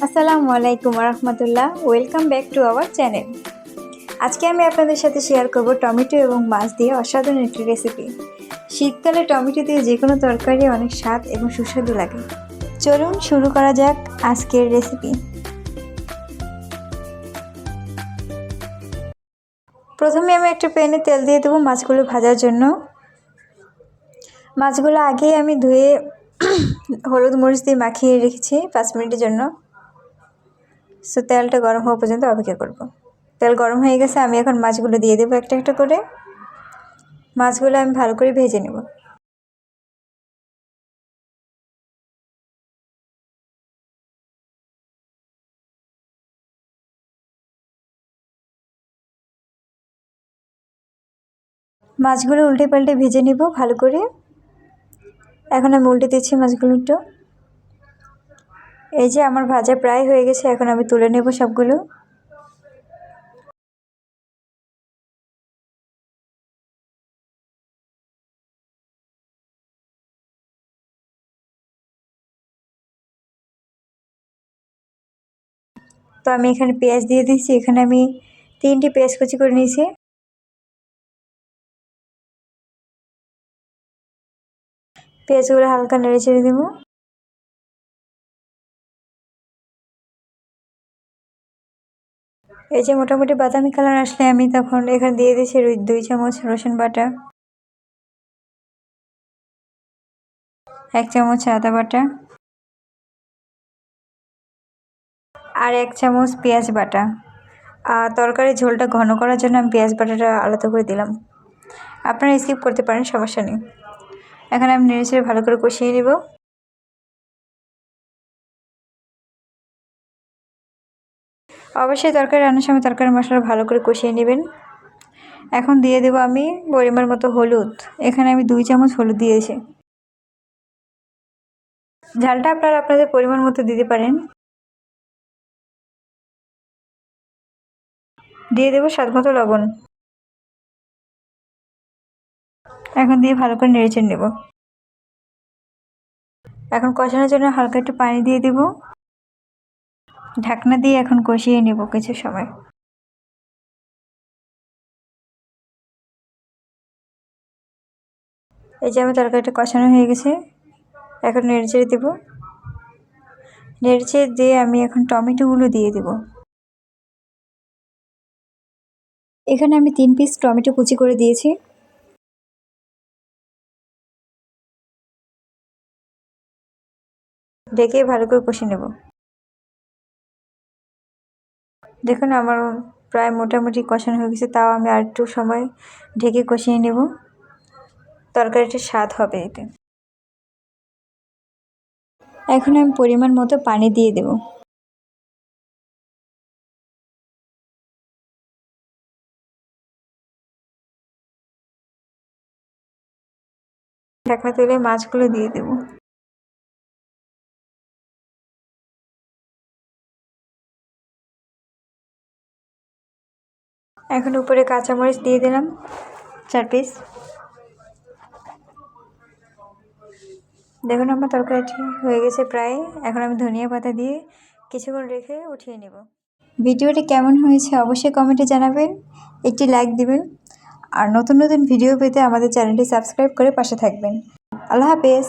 আসসালামু আলাইকুম রহমতুল্লাহ। Welcome back to our channel. আজকে আমি আপনাদের সাথে শেয়ার করব টমেটো এবং মাছ দিয়ে অসাধারণ একটি রেসিপি। শীতকালে টমেটো দিয়ে যে কোনো তরকারি অনেক স্বাদ এবং সুস্বাদু লাগে। চলুন শুরু করা যাক আজকের রেসিপি। প্রথমে আমি একটা প্যানে তেল দিয়ে দেবো মাছগুলো ভাজার জন্য। মাছগুলো আগেই আমি ধুয়ে হলুদ মরিচ দিয়ে মাখিয়ে রেখেছি 5 মিনিটের জন্য। সো তেলটা গরম হওয়া পর্যন্ত অপেক্ষা করব। তেল গরম হয়ে গেছে, আমি এখন মাছগুলো দিয়ে দেবো একটা একটা করে। মাছগুলো আমি ভালো করে ভেজে নেব। মাছগুলো উল্টে পাল্টে ভেজে নেব ভালো করে। এখন আমি উল্টে দিচ্ছি মাছগুলো একটু। এই যে আমার ভাজা প্রায় হয়ে গেছে, এখন আমি তুলে নেব সবগুলো। তো আমি এখানে পেঁয়াজ দিয়ে দিচ্ছি। এখানে আমি 3টি পেঁয়াজ কুচি করে নিয়েছি। পেঁয়াজগুলো হালকা নেড়ে ছেড়ে দেবো। এই যে মোটামুটি বাদামি কালার আসলে আমি তখন এখানে দিয়ে দিচ্ছি 2 চামচ রসুন বাটা, 1 চামচ আদা বাটা আর 1 চামচ পেঁয়াজ বাটা। তরকারির ঝোলটা ঘন করার জন্য আমি পেঁয়াজ বাটাটা আলাদা করে দিলাম। আপনারা স্কিপ করতে পারেন, সমস্যা নেই। এখন আমি নেড়ে ছেড়ে ভালো করে কষিয়ে নেব। অবশ্যই তরকারি রান্নার সময় তরকারি মশলা ভালো করে কষিয়ে নেবেন। এখন দিয়ে দেব আমি পরিমাণ মতো হলুদ। এখানে আমি 2 চামচ হলুদ দিয়েছি। ঝালটা আপনারা আপনাদের পরিমাণ মতো দিতে পারেন। দিয়ে দেব স্বাদ মতো লবণ। এখন দিয়ে ভালো করে নেড়ে চেড়ে নেব। এখন কষানোর জন্য হালকা একটু পানি দিয়ে দেব। ঢাকনা দিয়ে এখন কষিয়ে নেব কিছু সময়। এই যে আমার তরকারিটা কষানো হয়ে গেছে, এখন নেড়ে চেড়ে দেবো। নেড়ে চেড়ে দিয়ে আমি এখন টমেটোগুলো দিয়ে দেব। এখানে আমি 3 পিস টমেটো কুচি করে দিয়েছি। ঢেকে ভালো করে কষিয়ে নেব। দেখুন আমার প্রায় মোটামুটি কষানো হয়ে গেছে, তাও আমি আর একটু সময় ঢেকে কষিয়ে নেব। তরকারিটা স্বাদ হবে এতে। এখন আমি পরিমাণ মতো পানি দিয়ে দেব। ঢাকনা তুলে মাছগুলো দিয়ে দেব। এখন উপরে কাঁচামরিচ দিয়ে দিলাম 4 পিস। দেখুন আমার তরকারিটি হয়ে গেছে প্রায়। এখন আমি ধনিয়া পাতা দিয়ে কিছুক্ষণ রেখে উঠিয়ে নেব। ভিডিওটি কেমন হয়েছে অবশ্যই কমেন্টে জানাবেন, একটি লাইক দিবেন আর নতুন নতুন ভিডিও পেতে আমাদের চ্যানেলটি সাবস্ক্রাইব করে পাশে থাকবেন। আল্লাহ হাফেজ।